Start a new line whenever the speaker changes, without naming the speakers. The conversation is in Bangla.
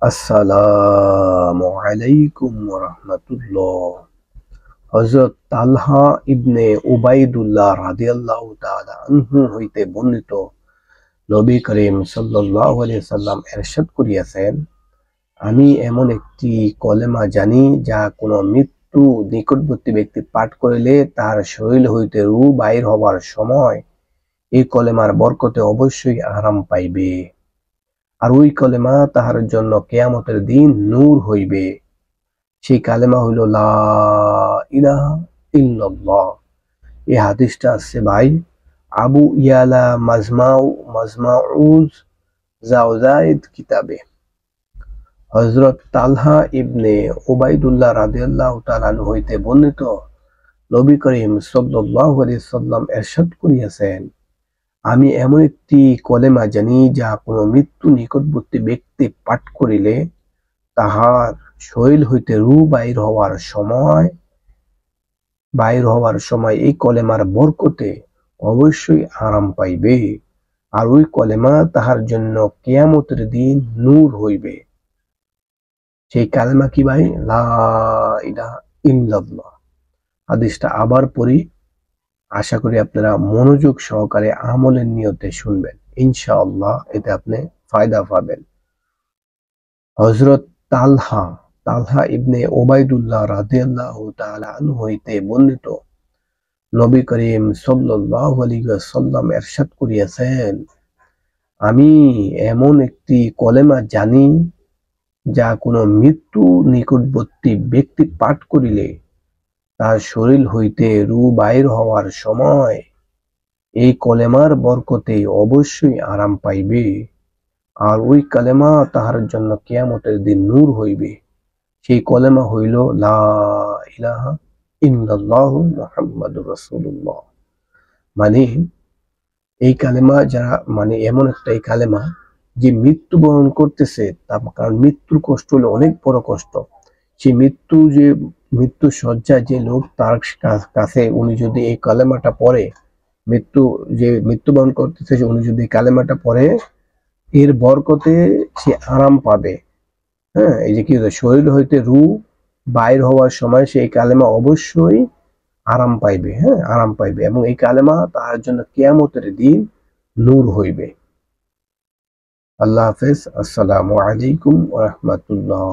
আসসালামু আলাইকুম ওয়া রাহমাতুল্লাহ। হযরত তালহা ইবনে উবাইদুল্লাহ রাদিয়াল্লাহু তাআলা আনহু হইতে বর্ণিত নবী করিম সাল্লাল্লাহু আলাইহি সাল্লাম ইরশাদ করিয়াছেন, আমি এমন একটি কলেমা জানি যা কোনো মৃত্যু নিকটবর্তী ব্যক্তি পাঠ করিলে তার শরীর হইতে রূহ বাহির হবার সময় এই কলেমার বরকতে অবশ্যই আরাম পাইবে। আর ওই কলেমা তাহার জন্য কিয়ামতের দিন নূর হইবে। সেই কালেমা হইল লা ইলাহা ইল্লাল্লাহ। এই হাদিসটা আছে ভাই আবু ইয়ালা মাজমাউজ জাওজাইদ কিতাবে। হযরত তালহা ইবনে উবাইদুল্লাহ রাদিয়াল্লাহু তাআলা আনহু হইতে বর্ণিত নবী করিম সাল্লাল্লাহু আলাইহি সাল্লাম ইরশাদ করিয়াছেন, আমি এমন একটি কলেমা জানি যা কোনো মৃত্যু নিকটবর্তী ব্যক্তি পাঠ করিলে তাহার শরীর হইতে রূহ বাহির হওয়ার সময় এই কলেমার বরকতে অবশ্যই আরাম পাইবে। আর ওই কলেমা তাহার জন্য কিয়ামতের দিন নূর হইবে। সেই কালেমা কি ভাই? লা ইলাহা ইল্লাল্লাহ। হাদিসটা আবার পড়ি, আশা করি আপনারা মনোযোগ সহকারে আমলের নিয়তে শুনবেন, ইনশাআল্লাহ এতে আপনি ফায়দা পাবেন। হযরত তালহা ইবনে উবাইদুল্লাহ রাদিয়াল্লাহু তাআলা আনহু হইতে বর্ণিত নবী করিম সাল্লাল্লাহু আলাইহি ওয়াসাল্লাম ইরশাদ করিয়াছেন, আমি এমন একটি কলেমা জানি যা কোনো মৃত্যু নিকটবর্তী ব্যক্তি পাঠ করিলে তার শরীর হইতে রূহ বাহির হওয়ার সময় এই কলেমার বরকতে অবশ্যই আরাম পাইবে। আর ওই কালেমা তাহার জন্য কিয়ামতের দিন নূর হইবে। সেই কলেমা হইল লা ইলাহা ইল্লাল্লাহু মুহাম্মাদুর রাসূলুল্লাহ। মানে এই কালেমা যারা এমন একটা এই কালেমা যে মৃত্যুবরণ করতেছে, কারণ মৃত্যুর কষ্ট হলো অনেক বড় কষ্ট। সেই মৃত্যু শয্যায় যে লোক তার কাছে উনি যদি এই কালেমাটা পড়ে, মৃত্যুবরণ করতেছে উনি যদি এই কালেমাটা পড়ে, এর বরকতে সে আরাম পাবে। হ্যাঁ, এই যে কি শরীর হইতে রূহ বাইর হওয়ার সময় সেই কালেমা অবশ্যই আরাম পাইবে। হ্যাঁ, আরাম পাইবে এবং এই কালেমা তার জন্য কিয়ামতের দিন নূর হইবে। আল্লাহ হাফেজ। আসসালামু আলাইকুম ওয়া রাহমাতুল্লাহ।